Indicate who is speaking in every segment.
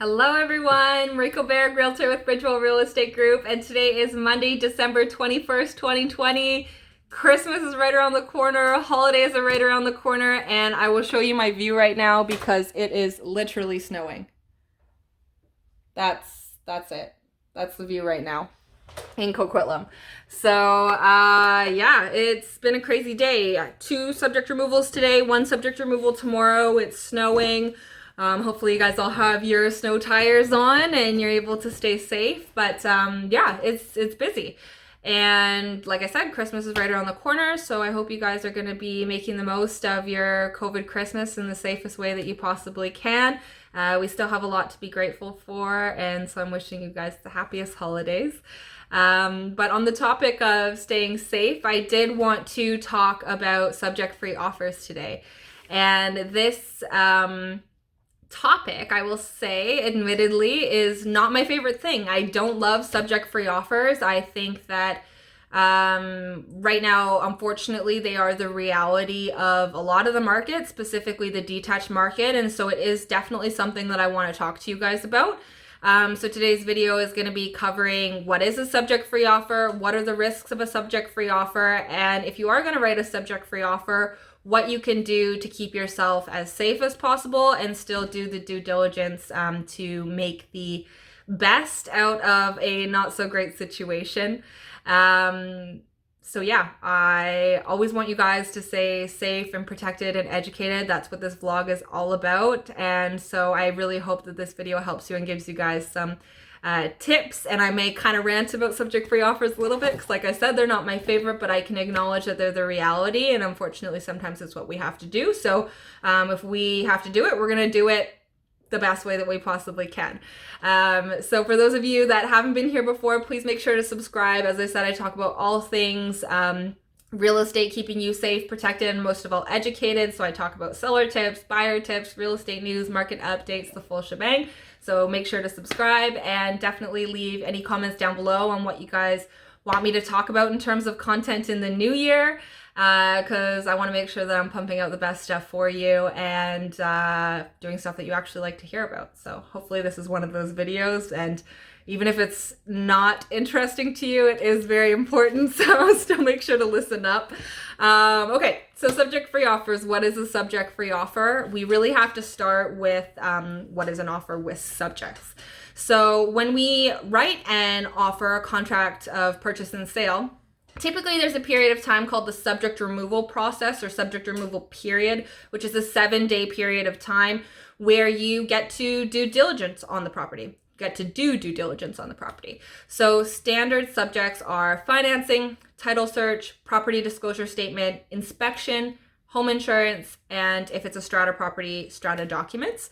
Speaker 1: Hello everyone, Mariko Berg, Realtor with Bridgewell Real Estate Group, and today is Monday, December 21st, 2020. Christmas is right around the corner, holidays are right around the corner, and I will show you my view right now because it is literally snowing. That's it. That's the view right now in Coquitlam. So, yeah, it's been a crazy day. Two subject removals today, one subject removal tomorrow. It's snowing. Hopefully you guys all have your snow tires on and you're able to stay safe. But yeah, it's busy. And like I said, Christmas is right around the corner, so I hope you guys are going to be making the most of your COVID Christmas in the safest way that you possibly can. We still have a lot to be grateful for, and so I'm wishing you guys the happiest holidays. But on the topic of staying safe, I did want to talk about subject-free offers today. And this topic, I will say, admittedly, is not my favorite thing. I don't love subject-free offers. I think that right now, unfortunately, they are the reality of a lot of the market, specifically the detached market. And so it is definitely something that I want to talk to you guys about. So today's video is going to be covering what is a subject-free offer, what are the risks of a subject-free offer, and if you are going to write a subject-free offer, what you can do to keep yourself as safe as possible and still do the due diligence to make the best out of a not so great situation. So yeah, I always want you guys to stay safe and protected and educated. That's what this vlog is all about. And so I really hope that this video helps you and gives you guys some tips. And I may kind of rant about subject-free offers a little bit because like I said, they're not my favorite, but I can acknowledge that they're the reality. And unfortunately, sometimes it's what we have to do. So if we have to do it, we're going to do it the best way that we possibly can. So for those of you that haven't been here before, please make sure to subscribe. As I said, I talk about all things real estate, keeping you safe, protected, and most of all educated. So I talk about seller tips, buyer tips, real estate news, market updates, the full shebang. So make sure to subscribe and definitely leave any comments down below on what you guys want me to talk about in terms of content in the new year, because I want to make sure that I'm pumping out the best stuff for you and doing stuff that you actually like to hear about. So hopefully this is one of those videos, and even if it's not interesting to you, it is very important, so still make sure to listen up. Okay, so subject-free offers. What is a subject-free offer? We really have to start with what is an offer with subjects. So when we write an offer, a contract of purchase and sale, typically there's a period of time called the subject removal process or subject removal period, which is a 7-day period of time where you get to do diligence on the property. Get to do due diligence on the property. So standard subjects are financing, title search, property disclosure statement, inspection, home insurance, and if it's a strata property, strata documents.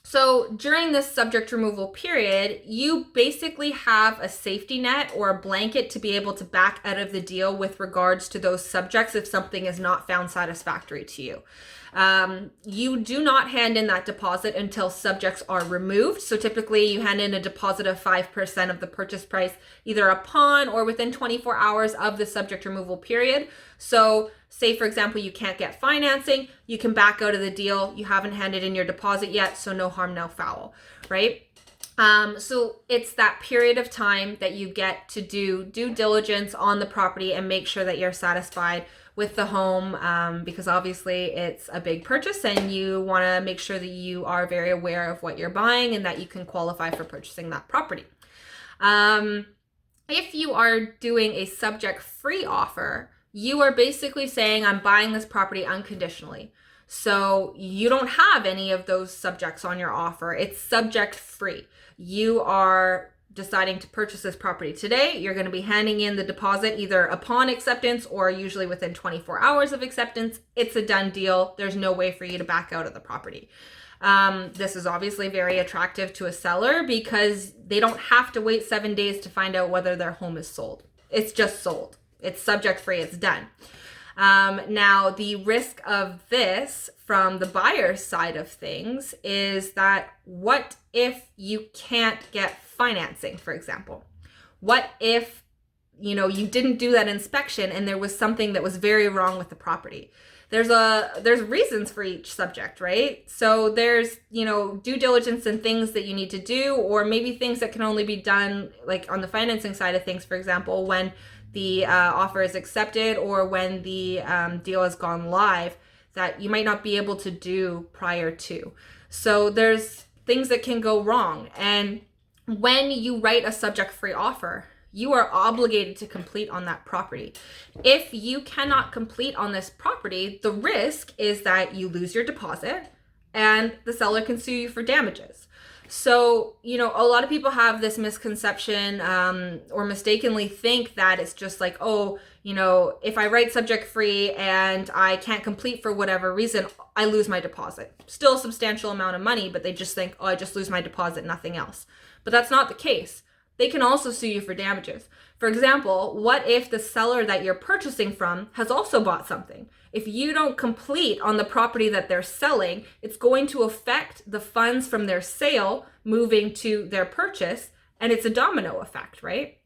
Speaker 1: So during this subject removal period, you basically have a safety net or a blanket to be able to back out of the deal with regards to those subjects if something is not found satisfactory to you. You do not hand in that deposit until subjects are removed. So typically you hand in a deposit of 5% of the purchase price either upon or within 24 hours of the subject removal period. So say, for example, you can't get financing, you can back out of the deal. You haven't handed in your deposit yet, so no harm, no foul, right? So it's that period of time that you get to do due diligence on the property and make sure that you're satisfied with the home, because obviously it's a big purchase and you want to make sure that you are very aware of what you're buying and that you can qualify for purchasing that property. If you are doing a subject-free offer, you are basically saying, I'm buying this property unconditionally. So you don't have any of those subjects on your offer. It's subject-free. You are deciding to purchase this property today. You're going to be handing in the deposit either upon acceptance or usually within 24 hours of acceptance. It's a done deal. There's no way for you to back out of the property. This is obviously very attractive to a seller because they don't have to wait 7 days to find out whether their home is sold. It's just sold. It's subject free. It's done. Now, the risk of this from the buyer's side of things is that what if you can't get financing, for example? What if, you didn't do that inspection and there was something that was very wrong with the property? there's reasons for each subject, right? So there's, due diligence and things that you need to do, or maybe things that can only be done like on the financing side of things, for example, when the offer is accepted or when the deal has gone live, that you might not be able to do prior to. So there's things that can go wrong. And when you write a subject-free offer, you are obligated to complete on that property. If you cannot complete on this property, the risk is that you lose your deposit and the seller can sue you for damages. So, a lot of people have this misconception or mistakenly think that it's just like, if I write subject free and I can't complete for whatever reason, I lose my deposit. Still a substantial amount of money, but they just think, I just lose my deposit, nothing else. But that's not the case. They can also sue you for damages. For example, what if the seller that you're purchasing from has also bought something? If you don't complete on the property that they're selling, it's going to affect the funds from their sale moving to their purchase, and it's a domino effect, right?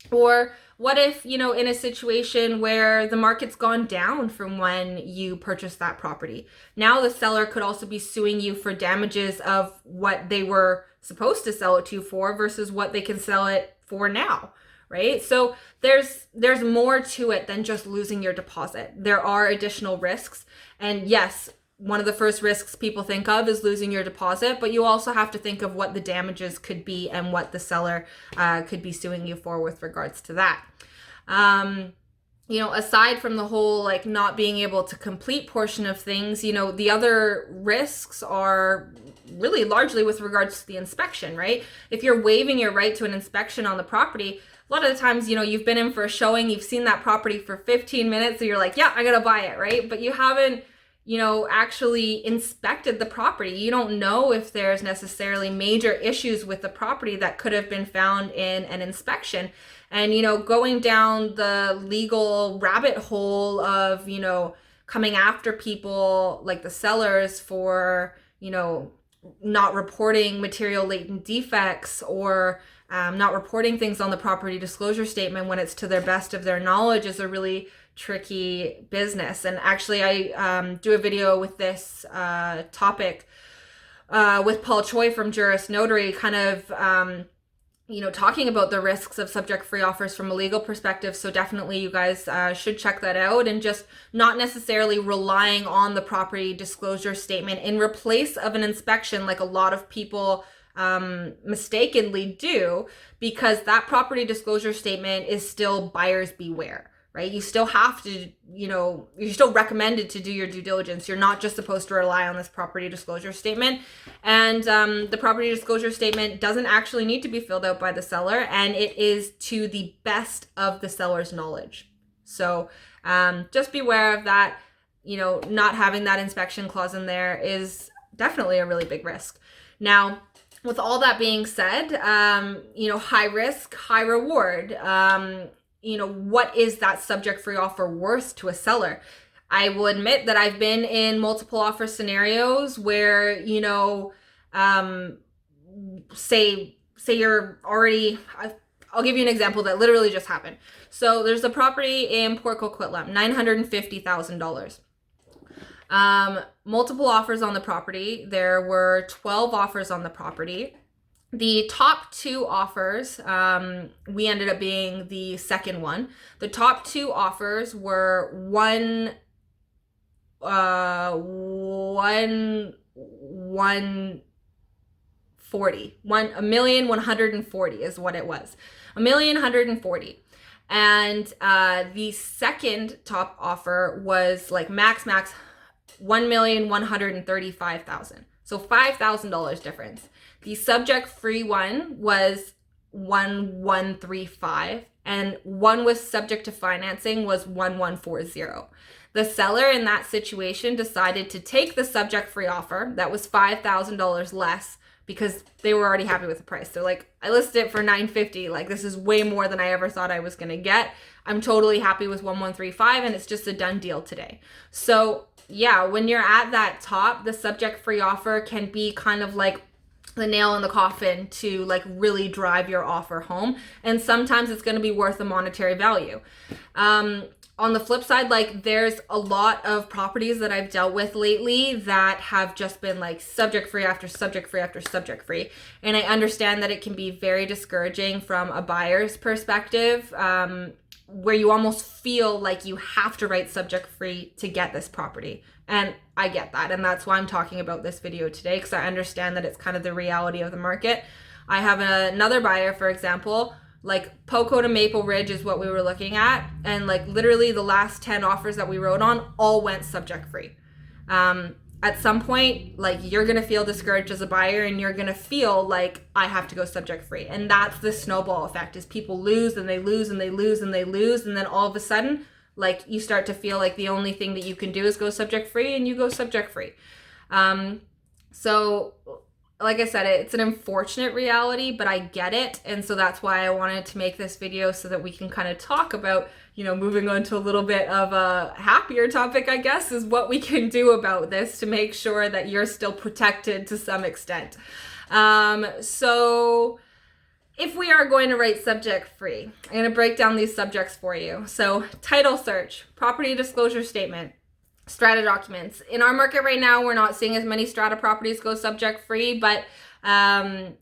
Speaker 1: Or what if, in a situation where the market's gone down from when you purchased that property? Now the seller could also be suing you for damages of what they were supposed to sell it to you for versus what they can sell it for now, right? So there's more to it than just losing your deposit. There are additional risks. And yes, one of the first risks people think of is losing your deposit, but you also have to think of what the damages could be and what the seller could be suing you for with regards to that. Aside from the whole not being able to complete portion of things, the other risks are really largely with regards to the inspection, right? If you're waiving your right to an inspection on the property, a lot of the times, you've been in for a showing, you've seen that property for 15 minutes, so you're like, yeah, I gotta buy it, right? But you haven't, actually inspected the property. You don't know if there's necessarily major issues with the property that could have been found in an inspection. And, going down the legal rabbit hole of, coming after people like the sellers for, not reporting material latent defects or not reporting things on the property disclosure statement when it's to their best of their knowledge is a really tricky business. And actually I do a video with this topic with Paul Choi from Juris Notary, kind of talking about the risks of subject-free offers from a legal perspective. So definitely you guys should check that out, and just not necessarily relying on the property disclosure statement in replace of an inspection like a lot of people mistakenly do, because that property disclosure statement is still buyer's beware, right? You still have to, you're still recommended to do your due diligence. You're not just supposed to rely on this property disclosure statement. And the property disclosure statement doesn't actually need to be filled out by the seller, and it is to the best of the seller's knowledge. So just beware of that. Not having that inspection clause in there is definitely a really big risk. Now, with all that being said, high risk, high reward. What is that subject-free offer worth to a seller? I will admit that I've been in multiple offer scenarios where, say you're already, I'll give you an example that literally just happened. So there's a property in Port Coquitlam, $950,000. Multiple offers on the property. There were 12 offers on the property. The top two offers, we ended up being the second one. The top two offers were $1,140,000 is what it was. $1,140,000. And the second top offer was like max $1,135,000. So $5,000 difference. The subject-free one was 1,135, and one was subject to financing was 1,140. The seller in that situation decided to take the subject-free offer that was $5,000 less because they were already happy with the price. They're like, I listed it for $950. Like, this is way more than I ever thought I was going to get. I'm totally happy with 1,135, and it's just a done deal today. So yeah, when you're at that top, the subject-free offer can be kind of like the nail in the coffin to like really drive your offer home. And sometimes it's going to be worth the monetary value. On the flip side, like there's a lot of properties that I've dealt with lately that have just been like subject free after subject free after subject free. And I understand that it can be very discouraging from a buyer's perspective, where you almost feel like you have to write subject free to get this property. And I get that. And that's why I'm talking about this video today, because I understand that it's kind of the reality of the market. I have another buyer, for example, like Poco to Maple Ridge is what we were looking at. And like literally the last 10 offers that we wrote on all went subject free. At some point, like you're going to feel discouraged as a buyer and you're going to feel like I have to go subject free. And that's the snowball effect, is people lose and they lose and they lose and they lose. And then all of a sudden, like you start to feel like the only thing that you can do is go subject free, and you go subject free. So like I said, it's an unfortunate reality, but I get it. And so that's why I wanted to make this video, so that we can kind of talk about, moving on to a little bit of a happier topic, I guess, is what we can do about this to make sure that you're still protected to some extent. So if we are going to write subject free, I'm going to break down these subjects for you. So title search, property disclosure statement, strata documents. In our market right now, we're not seeing as many strata properties go subject free, but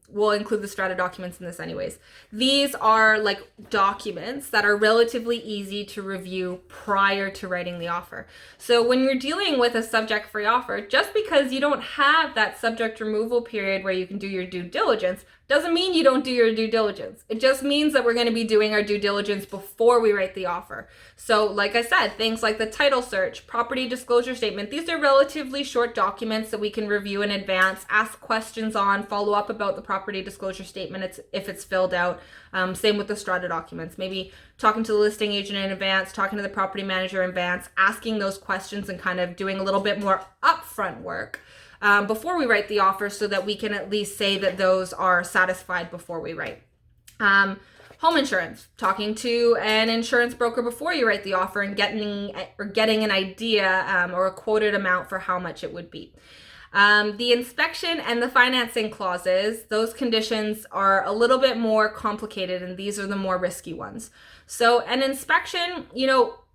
Speaker 1: we'll include the strata documents in this anyways. These are like documents that are relatively easy to review prior to writing the offer. So when you're dealing with a subject free offer, just because you don't have that subject removal period where you can do your due diligence doesn't mean you don't do your due diligence. It just means that we're going to be doing our due diligence before we write the offer. So like I said, things like the title search, property disclosure statement, these are relatively short documents that we can review in advance, ask questions on, follow up about the property disclosure statement if it's filled out. Same with the strata documents, maybe talking to the listing agent in advance, talking to the property manager in advance, asking those questions and kind of doing a little bit more upfront work before we write the offer, so that we can at least say that those are satisfied before we write. Home insurance, talking to an insurance broker before you write the offer and getting an idea or a quoted amount for how much it would be. The inspection and the financing clauses, those conditions are a little bit more complicated, and these are the more risky ones. So an inspection,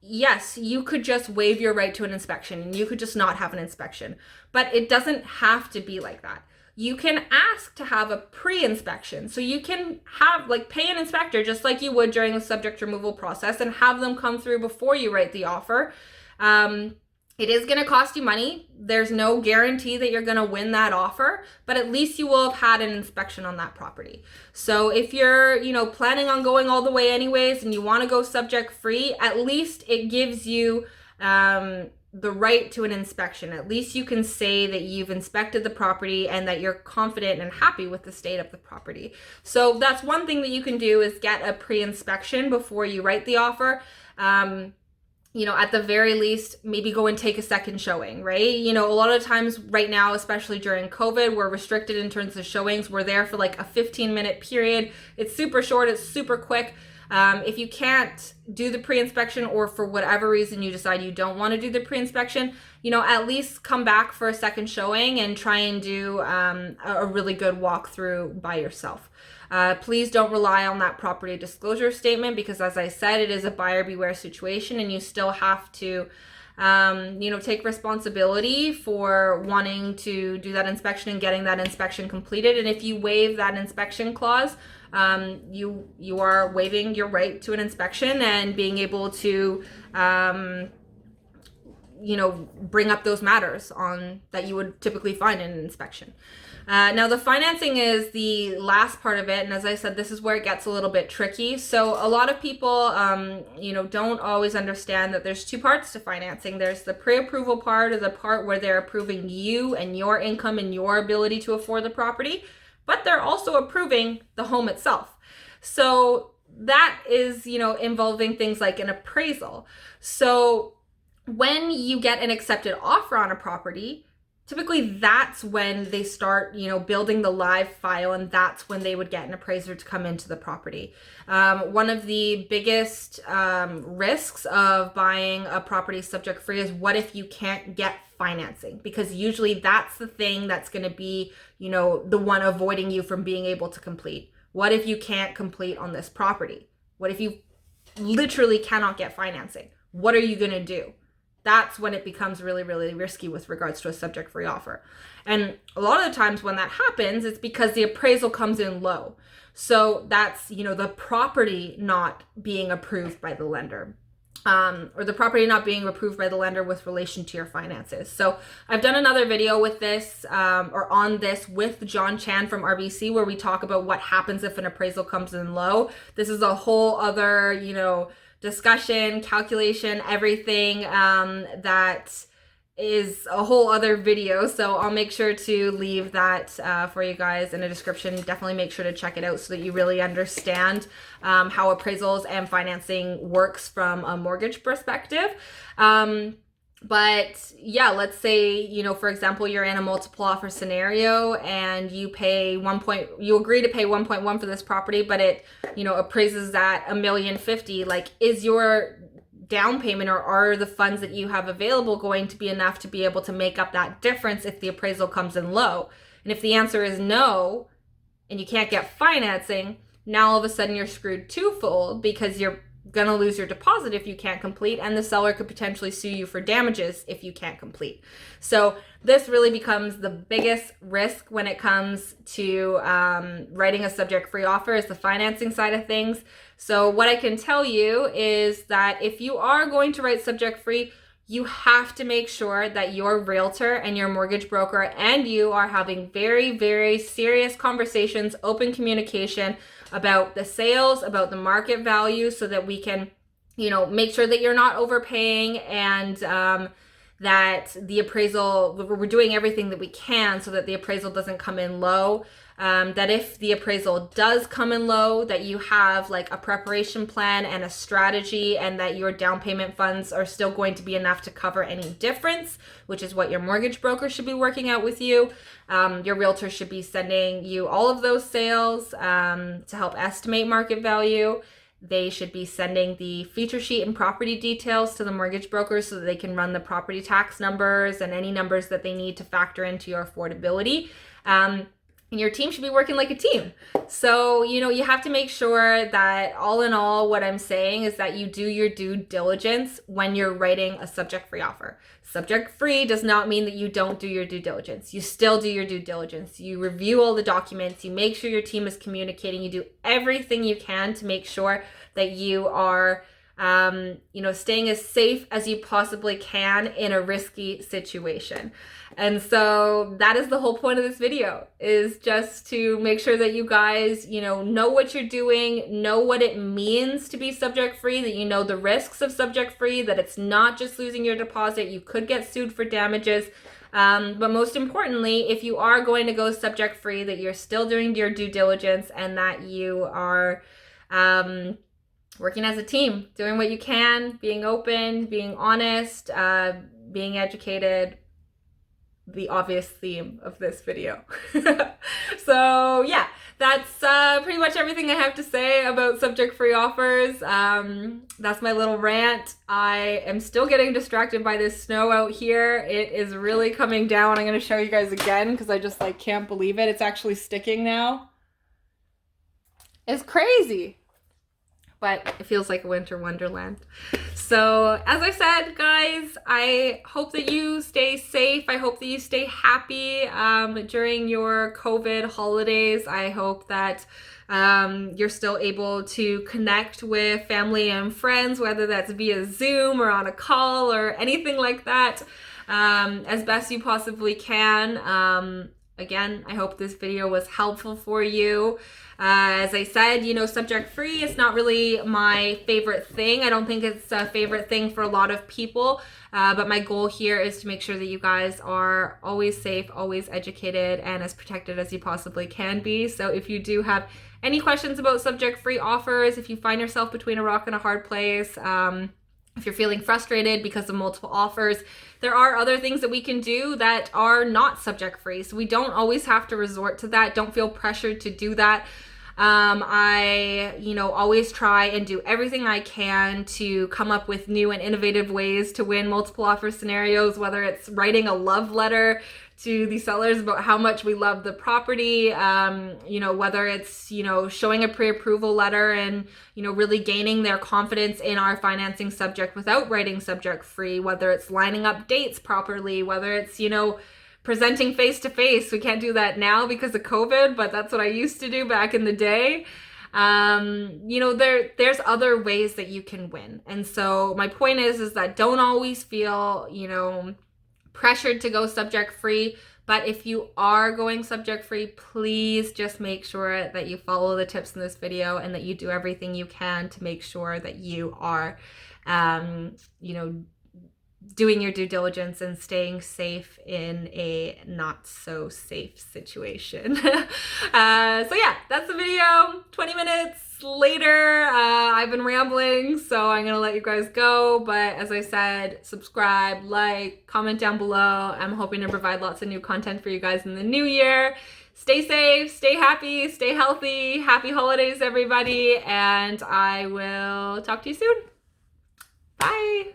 Speaker 1: yes, you could just waive your right to an inspection and you could just not have an inspection, but it doesn't have to be like that. You can ask to have a pre-inspection. So you can have pay an inspector just like you would during the subject removal process and have them come through before you write the offer. It is going to cost you money. There's no guarantee that you're going to win that offer, but at least you will have had an inspection on that property. So if you're, planning on going all the way anyways and you want to go subject free, at least it gives you the right to an inspection. At least you can say that you've inspected the property and that you're confident and happy with the state of the property. So that's one thing that you can do, is get a pre-inspection before you write the offer. At the very least, maybe go and take a second showing, right? A lot of times right now, especially during COVID, we're restricted in terms of showings. We're there for like a 15-minute period. It's super short, it's super quick. If you can't do the pre-inspection, or for whatever reason you decide you don't want to do the pre-inspection, at least come back for a second showing and try and do a really good walkthrough by yourself. Please don't rely on that property disclosure statement, because as I said, it is a buyer beware situation, and you still have to take responsibility for wanting to do that inspection and getting that inspection completed. And if you waive that inspection clause, you are waiving your right to an inspection and being able to bring up those matters on that you would typically find in an inspection. Now the financing is the last part of it, and as I said, this is where it gets a little bit tricky. So a lot of people don't always understand that there's two parts to financing. There's the pre-approval part, or the part where they're approving you and your income and your ability to afford the property, but they're also approving the home itself. So that is involving things like an appraisal. So when you get an accepted offer on a property, typically that's when they start, building the live file, and that's when they would get an appraiser to come into the property. One of the biggest risks of buying a property subject free is, what if you can't get financing? Because usually that's the thing that's going to be, the one avoiding you from being able to complete. What if you can't complete on this property? What if you literally cannot get financing? What are you going to do? That's when it becomes really, really risky with regards to a subject free offer. And a lot of the times when that happens, it's because the appraisal comes in low. So that's, the property not being approved by the lender. Or the property not being approved by the lender with relation to your finances. So I've done another video with this, or on this, with John Chan from RBC, where we talk about what happens if an appraisal comes in low. This is a whole other, discussion, calculation, everything, that is a whole other video. So I'll make sure to leave that for you guys in a description. Definitely make sure to check it out so that you really understand how appraisals and financing works from a mortgage perspective. But yeah, let's say, for example, you're in a multiple offer scenario and you agree to pay 1.1 for this property, but it, appraises at $1,050,000. Like, is your down payment, or are the funds that you have available going to be enough to be able to make up that difference if the appraisal comes in low? And if the answer is no, and you can't get financing, now all of a sudden you're screwed twofold, because you're gonna lose your deposit if you can't complete, and the seller could potentially sue you for damages if you can't complete. So this really becomes the biggest risk when it comes to writing a subject free offer, is the financing side of things. So what I can tell you is that if you are going to write subject free, you have to make sure that your realtor and your mortgage broker and you are having very, very serious conversations, open communication about the sales, about the market value, so that we can, make sure that you're not overpaying, and that the appraisal, we're doing everything that we can so that the appraisal doesn't come in low. That if the appraisal does come in low, that you have like a preparation plan and a strategy, and that your down payment funds are still going to be enough to cover any difference, which is what your mortgage broker should be working out with you. Your realtor should be sending you all of those sales to help estimate market value. They should be sending the feature sheet and property details to the mortgage brokers so that they can run the property tax numbers and any numbers that they need to factor into your affordability. And your team should be working like a team. So, you have to make sure that, all in all, what I'm saying is that you do your due diligence when you're writing a subject free offer. Subject free does not mean that you don't do your due diligence. You still do your due diligence. You review all the documents. You make sure your team is communicating. You do everything you can to make sure that you are staying as safe as you possibly can in a risky situation. And so that is the whole point of this video, is just to make sure that you guys, know what you're doing, know what it means to be subject free, that you know the risks of subject free, that it's not just losing your deposit. You could get sued for damages. But most importantly, if you are going to go subject free, that you're still doing your due diligence, and that you are working as a team, doing what you can, being open, being honest, being educated. The obvious theme of this video. So yeah, that's pretty much everything I have to say about subject free offers. That's my little rant. I am still getting distracted by this snow out here. It is really coming down. I'm going to show you guys again because I just can't believe it. It's actually sticking now. It's crazy. But it feels like a winter wonderland. So as I said, guys, I hope that you stay safe. I hope that you stay happy during your COVID holidays. I hope that you're still able to connect with family and friends, whether that's via Zoom or on a call or anything like that, as best you possibly can. Again, I hope this video was helpful for you. As I said, subject free is not really my favorite thing. I don't think it's a favorite thing for a lot of people. But my goal here is to make sure that you guys are always safe, always educated, and as protected as you possibly can be. So if you do have any questions about subject free offers, if you find yourself between a rock and a hard place, If you're feeling frustrated because of multiple offers, there are other things that we can do that are not subject free. So we don't always have to resort to that. Don't feel pressured to do that. I, always try and do everything I can to come up with new and innovative ways to win multiple offer scenarios, whether it's writing a love letter to the sellers about how much we love the property, whether it's, showing a pre-approval letter and, really gaining their confidence in our financing subject without writing subject free, whether it's lining up dates properly, whether it's, presenting face to face. We can't do that now because of COVID, but that's what I used to do back in the day. There's other ways that you can win. And so my point is that don't always feel, pressured to go subject free. But if you are going subject free, please just make sure that you follow the tips in this video and that you do everything you can to make sure that you are, doing your due diligence and staying safe in a not so safe situation. So yeah, that's the video. 20 minutes later, I've been rambling, so I'm gonna let you guys go. But as I said, subscribe, like, comment down below. I'm hoping to provide lots of new content for you guys in the new year. Stay safe, stay happy, stay healthy. Happy holidays, everybody, and I will talk to you soon. Bye.